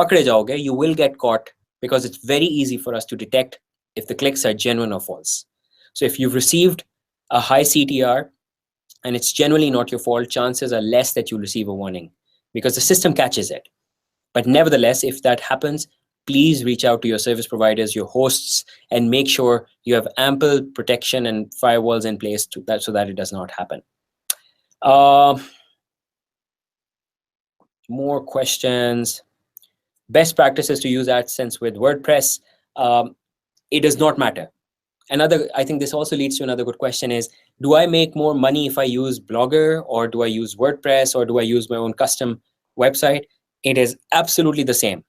Pakde jaoge, you will get caught because it's very easy for us to detect if the clicks are genuine or false. So if you've received a high CTR and it's generally not your fault, chances are less that you'll receive a warning because the system catches it. But nevertheless, if that happens, please reach out to your service providers, your hosts, and make sure you have ample protection and firewalls in place so that it does not happen. More questions. Best practices to use AdSense with WordPress. It does not matter. I think this also leads to another good question is, do I make more money if I use Blogger, or do I use WordPress, or do I use my own custom website? It is absolutely the same.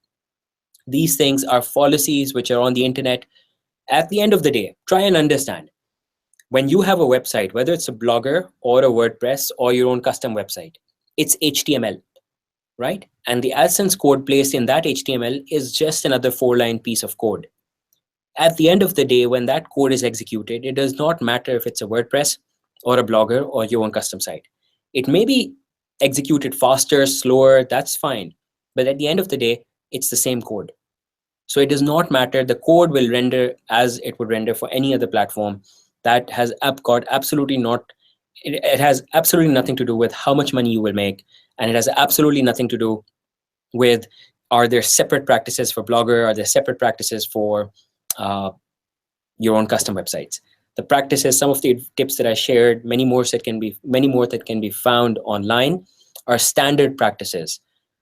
These things are fallacies which are on the internet. At the end of the day, try and understand. When you have a website, whether it's a Blogger or a WordPress or your own custom website, it's HTML, right? And the AdSense code placed in that HTML is just another 4-line piece of code. At the end of the day, when that code is executed, it does not matter if it's a WordPress or a Blogger or your own custom site. It may be executed faster, slower, that's fine. But at the end of the day, it's the same code. So it does not matter. The code will render as it would render for any other platform. That has got absolutely not, it has absolutely nothing to do with how much money you will make. And it has absolutely nothing to do with, are there separate practices for Blogger? Are there separate practices for your own custom websites? The practices, some of the tips that I shared, many more that can be found online, are standard practices.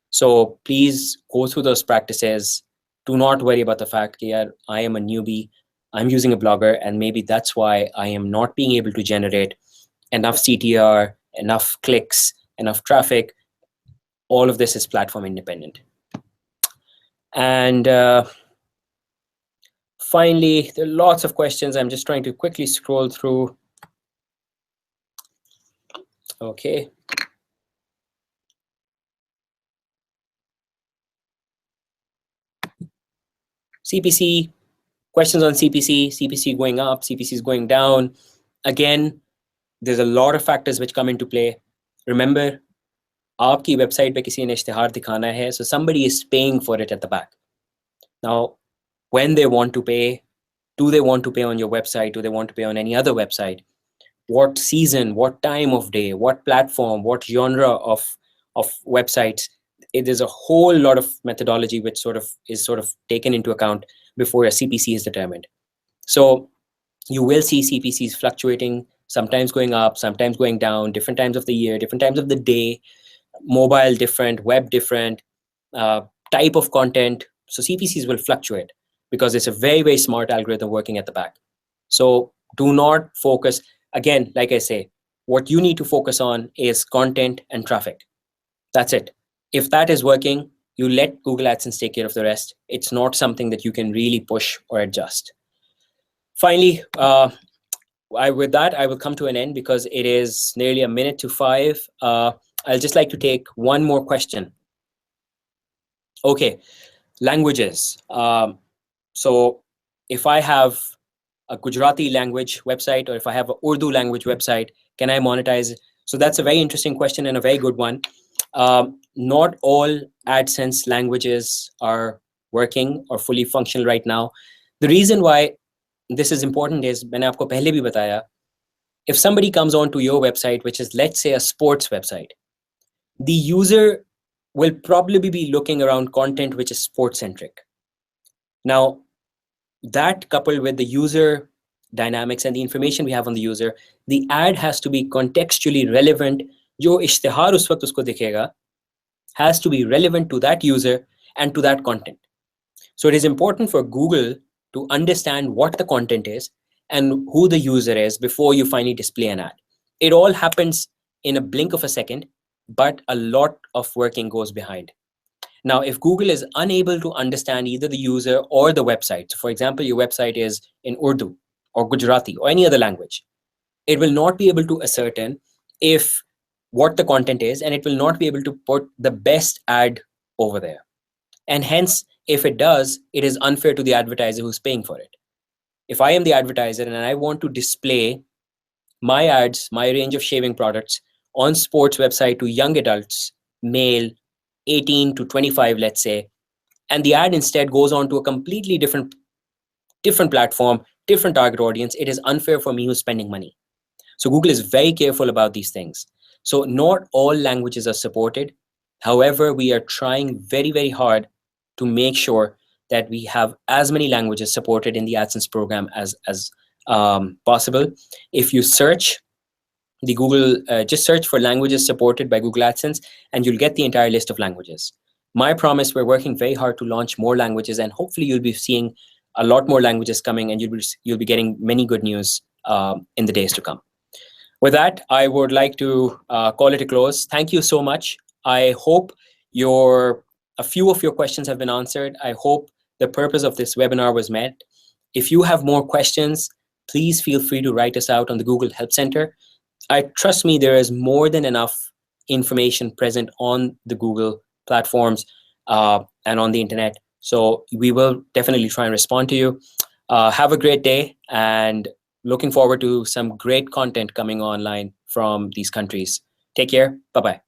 So please go through those practices. Do not worry about the fact that I am a newbie, I'm using a Blogger, and maybe that's why I am not being able to generate enough CTR, enough clicks, enough traffic. All of this is platform independent. And finally, there are lots of questions. I'm just trying to quickly scroll through. Okay. CPC, questions on CPC, CPC going up, CPC is going down. Again, there's a lot of factors which come into play. Remember, आपकी website पे किसी ने इश्तिहार दिखाना है, so somebody is paying for it at the back. Now, when they want to pay, do they want to pay on your website? Do they want to pay on any other website? What season, what time of day, what platform, what genre of websites? There's a whole lot of methodology which is taken into account before a CPC is determined. So you will see CPCs fluctuating, sometimes going up, sometimes going down, different times of the year, different times of the day, mobile different, web different, type of content. So CPCs will fluctuate because it's a very, very smart algorithm working at the back. So do not focus. Again, like I say, what you need to focus on is content and traffic. That's it. If that is working, you let Google AdSense take care of the rest. It's not something that you can really push or adjust. Finally, with that, I will come to an end because it is nearly 4:55. I'll just like to take one more question. Okay, languages. So if I have a Gujarati language website, or if I have an Urdu language website, can I monetize? So that's a very interesting question and a very good one. Not all AdSense languages are working or fully functional right now. The reason why this is important is, मैंने आपको पहले भी बताया, if somebody comes onto your website, which is, let's say, a sports website, the user will probably be looking around content which is sports centric. Now, that coupled with the user dynamics and the information we have on the user, the ad has to be contextually relevant जो इश्तिहार उस वक्त उसको दिखेगा has to be relevant to that user and to that content. So it is important for Google to understand what the content is and who the user is before you finally display an ad. It all happens in a blink of a second, but a lot of working goes behind. Now, if Google is unable to understand either the user or the website, so for example, your website is in Urdu or Gujarati or any other language, it will not be able to ascertain if what the content is, and it will not be able to put the best ad over there. And hence, if it does, it is unfair to the advertiser who's paying for it. If I am the advertiser and I want to display my ads, my range of shaving products on sports website to young adults, male, 18 to 25, let's say, and the ad instead goes on to a completely different platform, different target audience, it is unfair for me who's spending money. So Google is very careful about these things. So not all languages are supported. However, we are trying very, very hard to make sure that we have as many languages supported in the AdSense program as possible. If you search the Google, just search for languages supported by Google AdSense, and you'll get the entire list of languages. My promise, we're working very hard to launch more languages, and hopefully you'll be seeing a lot more languages coming, and you'll be getting many good news in the days to come. With that, I would like to call it a close. Thank you so much. I hope a few of your questions have been answered. I hope the purpose of this webinar was met. If you have more questions, please feel free to write us out on the Google Help Center. Trust me, there is more than enough information present on the Google platforms and on the internet. So we will definitely try and respond to you. Have a great day, and looking forward to some great content coming online from these countries. Take care. Bye-bye.